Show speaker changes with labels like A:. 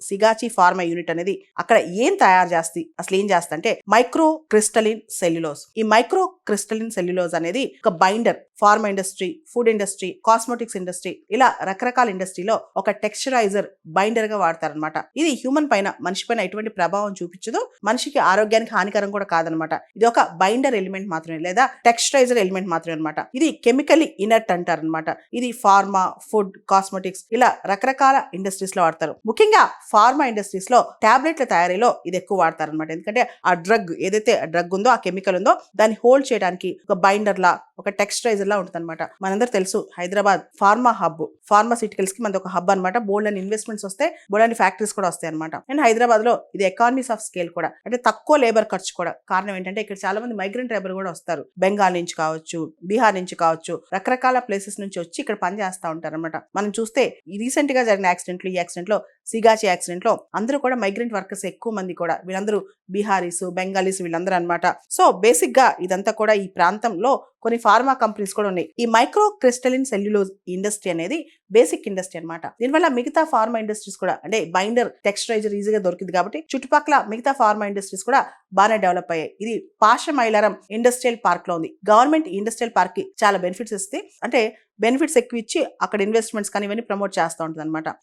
A: Sigachi pharma unit అనేది అక్కడ ఏం తయారు చేస్తుంది, అసలు ఏం చేస్తా అంటే మైక్రో క్రిస్టలిన్ సెల్యులోజ్. ఈ మైక్రో క్రిస్టలిన్ సెల్యులోజ్ అనేది ఒక binder. Pharma industry, food industry, cosmetics industry, ఇలా రకరకాల ఇండస్ట్రీలో ఒక టెక్స్చరైజర్, బైండర్ గా వాడతారనమాట. ఇది హ్యూమన్ పైన, మనిషి పైన ఎటువంటి ప్రభావం చూపించదు, మనిషికి ఆరోగ్యానికి హానికరం కూడా కాదనమాట. ఇది ఒక బైండర్ ఎలిమెంట్ మాత్రమే, లేదా టెక్స్చరైజర్ ఎలిమెంట్ మాత్రమే అనమాట. ఇది కెమికల్లీ ఇనర్ట్ అంటారనమాట. ఇది ఫార్మా, ఫుడ్, కాస్మెటిక్స్ ఇలా రకరకాల ఇండస్ట్రీస్ లో వాడతారు. ముఖ్యంగా ఫార్మా ఇండస్ట్రీస్ లో టాబ్లెట్ల తయారీలో ఇది ఎక్కువ వాడతారు అనమాట. ఎందుకంటే ఆ డ్రగ్, ఏదైతే డ్రగ్ ఉందో, ఆ కెమికల్ ఉందో, దాన్ని హోల్డ్ చేయడానికి ఒక బైండర్ లా, ఒక టెక్స్చరైజర్ లా ఉంటుంది అనమాట. మనందరూ తెలుసు హైదరాబాద్ ఫార్మా హబ్, ఫార్మాసిటికల్స్ కి మనది ఒక హబ్ అనమాట. బోల్డ్ అని ఇన్వెస్ట్మెంట్స్ వస్తాయి, బోల్డ్ అని ఫ్యాక్టరీస్ కూడా వస్తాయి అనమాట. అండ్ హైదరాబాద్ లో ఇది ఎకానమీస్ ఆఫ్ స్కేల్ కూడా, అంటే తక్కువ లేబర్ ఖర్చు కూడా. కారణం ఏంటంటే ఇక్కడ చాలా మంది మైగ్రెంట్ లేబర్ కూడా వస్తారు. బెంగాల్ నుంచి కావచ్చు, బీహార్ నుంచి కావచ్చు, రకరకాల ప్లేసెస్ నుంచి వచ్చి ఇక్కడ పని చేస్తూ ఉంటారు అనమాట. మనం చూస్తే ఈ రీసెంట్ గా జరిగిన యాక్సిడెంట్లు, ఈ యాక్సిడెంట్ లో, సిగాచి యాక్సిడెంట్ లో అందరూ కూడా మైగ్రెంట్ వర్కర్స్ ఎక్కువ మంది కూడా. వీళ్ళందరూ బీహారీస్, బెంగాలీస్, వీళ్ళందరూ అనమాట. సో బేసిక్ గా ఇదంతా కూడా ఈ ప్రాంతంలో కొన్ని ఫార్మా కంపెనీస్ కూడా ఉన్నాయి. ఈ మైక్రో క్రిస్టలిన్ సెల్యులోజ్ ఇండస్ట్రీ అనేది బేసిక్ ఇండస్ట్రీ అనమాట. దీనివల్ల మిగతా ఫార్మా ఇండస్ట్రీస్ కూడా, అంటే బైండర్, టెక్స్చరైజర్ ఈజీగా దొరికింది కాబట్టి చుట్టుపక్కల మిగతా ఫార్మా ఇండస్ట్రీస్ కూడా బాగానే డెవలప్ అయ్యాయి. ఇది పాషమైలారం ఇండస్ట్రియల్ పార్క్ లో ఉంది. గవర్నమెంట్ ఇండస్ట్రియల్ పార్క్ కి చాలా బెనిఫిట్స్ ఇస్తే, అంటే బెనిఫిట్స్ ఎక్కువ ఇచ్చి అక్కడ ఇన్వెస్ట్మెంట్స్ కానీ ఇవన్నీ ప్రమోట్ చేస్తూ ఉంటుంది అనమాట.